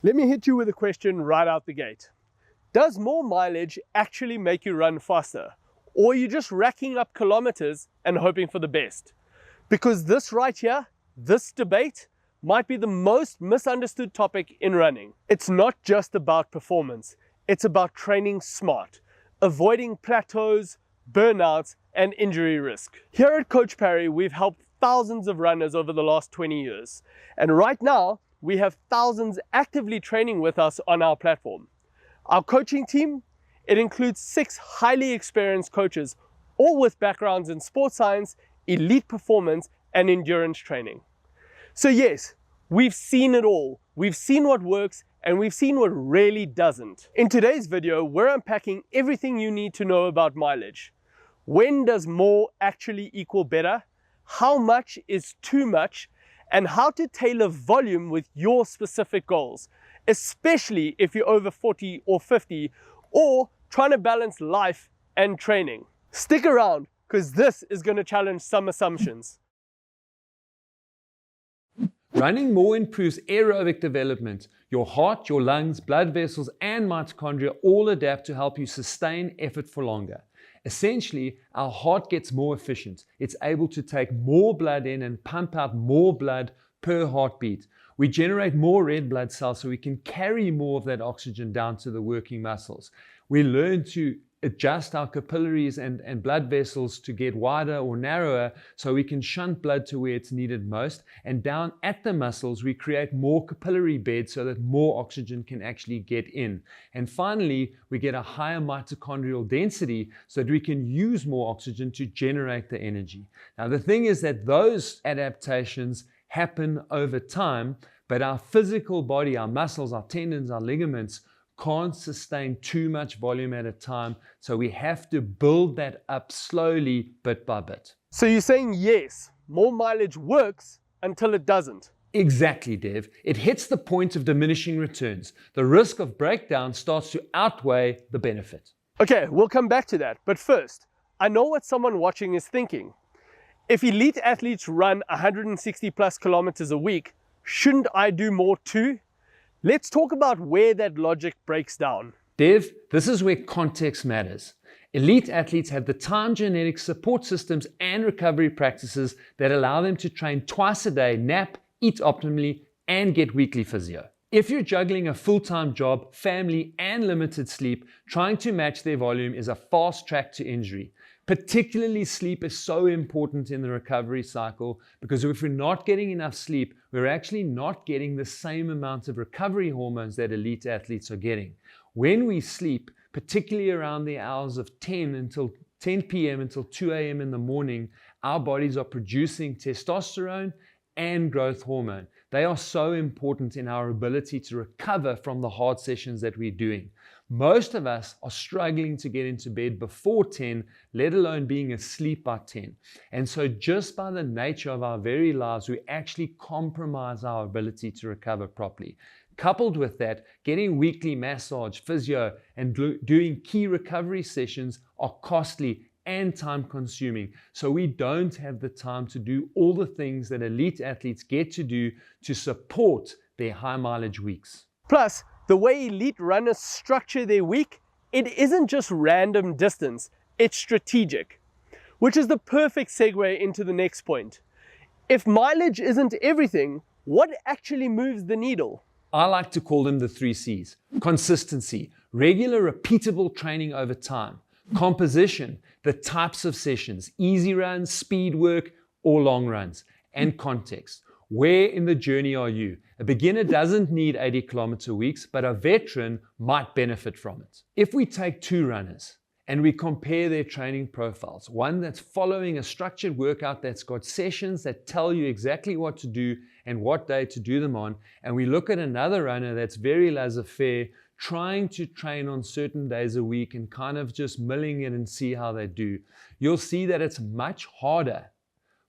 Let me hit you with a question right out the gate. Does more mileage actually make you run faster? Or are you just racking up kilometers and hoping for the best? Because this right here, this debate, might be the most misunderstood topic in running. It's not just about performance, it's about training smart, avoiding plateaus, burnouts, and injury risk. Here at Coach Parry, we've helped thousands of runners over the last 20 years. And right now, we have thousands actively training with us on our platform. Our coaching team, it includes 6 highly experienced coaches, all with backgrounds in sports science, elite performance, and endurance training. So yes, we've seen it all. We've seen what works and we've seen what really doesn't. In today's video, we're unpacking everything you need to know about mileage. When does more actually equal better? How much is too much? And how to tailor volume with your specific goals, especially if you're over 40 or 50 or trying to balance life and training. Stick around because this is going to challenge some assumptions. Running more improves aerobic development. Your heart, your lungs, blood vessels, and mitochondria all adapt to help you sustain effort for longer. Essentially, our heart gets more efficient. It's able to take more blood in and pump out more blood per heartbeat. We generate more red blood cells so we can carry more of that oxygen down to the working muscles. We learn to adjust our capillaries and blood vessels to get wider or narrower so we can shunt blood to where it's needed most. And down at the muscles, we create more capillary beds so that more oxygen can actually get in. And finally, we get a higher mitochondrial density so that we can use more oxygen to generate the energy. Now, the thing is that those adaptations happen over time, but our physical body, our muscles, our tendons, our ligaments, can't sustain too much volume at a time, so we have to build that up slowly, bit by bit. So you're saying yes, more mileage works until it doesn't? Exactly, Dev. It hits the point of diminishing returns. The risk of breakdown starts to outweigh the benefit. Okay, we'll come back to that. But first, I know what someone watching is thinking. If elite athletes run 160 plus kilometers a week, shouldn't I do more too? Let's talk about where that logic breaks down. Dev, this is where context matters. Elite athletes have the time, genetics, support systems, and recovery practices that allow them to train twice a day, nap, eat optimally, and get weekly physio. If you're juggling a full-time job, family, and limited sleep, trying to match their volume is a fast track to injury. Particularly sleep is so important in the recovery cycle because if we're not getting enough sleep, we're actually not getting the same amount of recovery hormones that elite athletes are getting. When we sleep, particularly around the hours of 10 p.m. until 2 a.m. in the morning, our bodies are producing testosterone and growth hormone. They are so important in our ability to recover from the hard sessions that we're doing. Most of us are struggling to get into bed before 10, let alone being asleep by 10. And so just by the nature of our very lives, we actually compromise our ability to recover properly. Coupled with that, getting weekly massage, physio, and doing key recovery sessions are costly and time consuming. So we don't have the time to do all the things that elite athletes get to do to support their high mileage weeks. Plus, the way elite runners structure their week, it isn't just random distance, it's strategic. Which is the perfect segue into the next point. If mileage isn't everything, what actually moves the needle? I like to call them the 3 C's. Consistency, regular repeatable training over time. Composition, the types of sessions, easy runs, speed work, or long runs. And context. Where in the journey are you? A beginner doesn't need 80-kilometer weeks, but a veteran might benefit from it. If we take 2 runners and we compare their training profiles, one that's following a structured workout that's got sessions that tell you exactly what to do and what day to do them on, and we look at another runner that's very laissez-faire, trying to train on certain days a week and kind of just milling it and see how they do, you'll see that it's much harder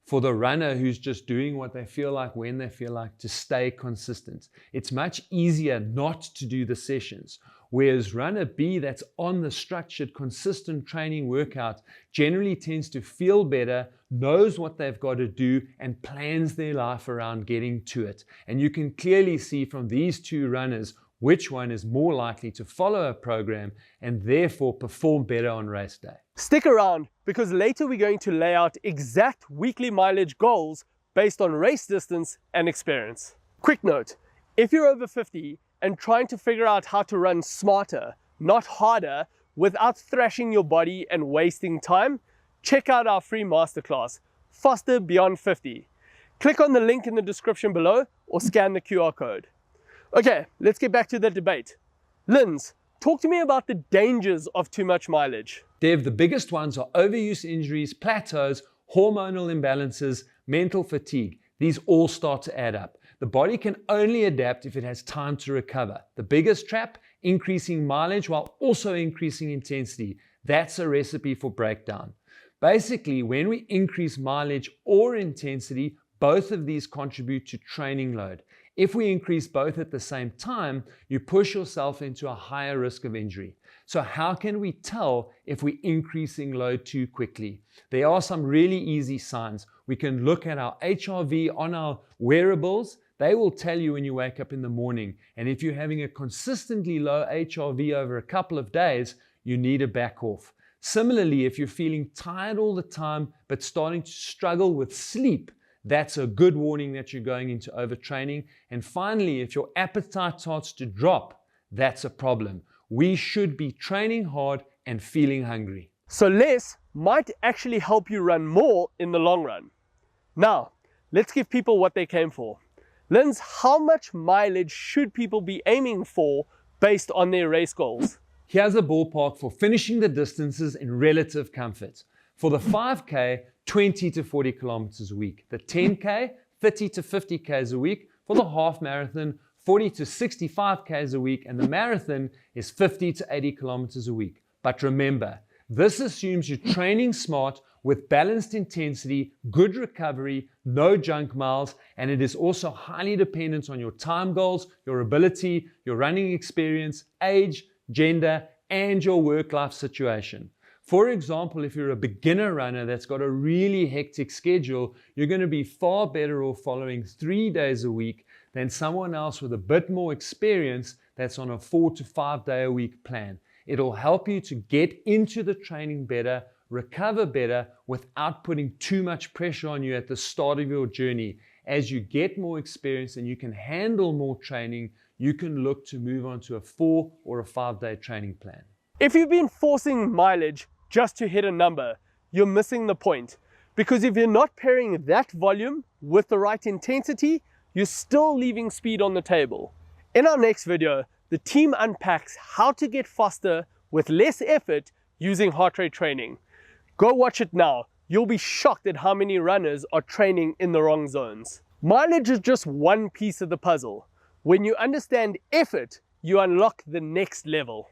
for the runner who's just doing what they feel like when they feel like to stay consistent. It's much easier not to do the sessions. whereas runner B that's on the structured, consistent training workout generally tends to feel better, knows what they've got to do, and plans their life around getting to it. And you can clearly see from these two runners which one is more likely to follow a program and therefore perform better on race day. Stick around, because later we're going to lay out exact weekly mileage goals based on race distance and experience. Quick note, if you're over 50 and trying to figure out how to run smarter, not harder, without thrashing your body and wasting time, check out our free masterclass, Faster Beyond 50. Click on the link in the description below or scan the QR code. Okay, let's get back to the debate. Linz, talk to me about the dangers of too much mileage. Dev, the biggest ones are overuse injuries, plateaus, hormonal imbalances, mental fatigue. These all start to add up. The body can only adapt if it has time to recover. The biggest trap, increasing mileage while also increasing intensity. That's a recipe for breakdown. Basically, when we increase mileage or intensity, both of these contribute to training load. If we increase both at the same time, you push yourself into a higher risk of injury. So how can we tell if we're increasing load too quickly? There are some really easy signs. We can look at our HRV on our wearables. They will tell you when you wake up in the morning. And if you're having a consistently low HRV over a couple of days, you need to back off. Similarly, if you're feeling tired all the time, but starting to struggle with sleep, that's a good warning that you're going into overtraining. And finally, if your appetite starts to drop, that's a problem. We should be training hard and feeling hungry. So less might actually help you run more in the long run. Now, let's give people what they came for. Linz, how much mileage should people be aiming for based on their race goals? Here's a ballpark for finishing the distances in relative comfort. For the 5K, 20 to 40 kilometers a week. The 10K, 30 to 50 Ks a week. For the half marathon, 40 to 65 Ks a week. And the marathon is 50 to 80 kilometers a week. But remember, this assumes you're training smart with balanced intensity, good recovery, no junk miles, and it is also highly dependent on your time goals, your ability, your running experience, age, gender, and your work-life situation. For example, if you're a beginner runner that's got a really hectic schedule, you're going to be far better off following 3 days a week than someone else with a bit more experience that's on a 4 to 5 day a week plan. It'll help you to get into the training better, recover better without putting too much pressure on you at the start of your journey. As you get more experience and you can handle more training, you can look to move on to a 4 or a 5 day training plan. If you've been forcing mileage just to hit a number, you're missing the point. Because if you're not pairing that volume with the right intensity, you're still leaving speed on the table. In our next video, the team unpacks how to get faster with less effort using heart rate training. Go watch it now. You'll be shocked at how many runners are training in the wrong zones. Mileage is just one piece of the puzzle. When you understand effort, you unlock the next level.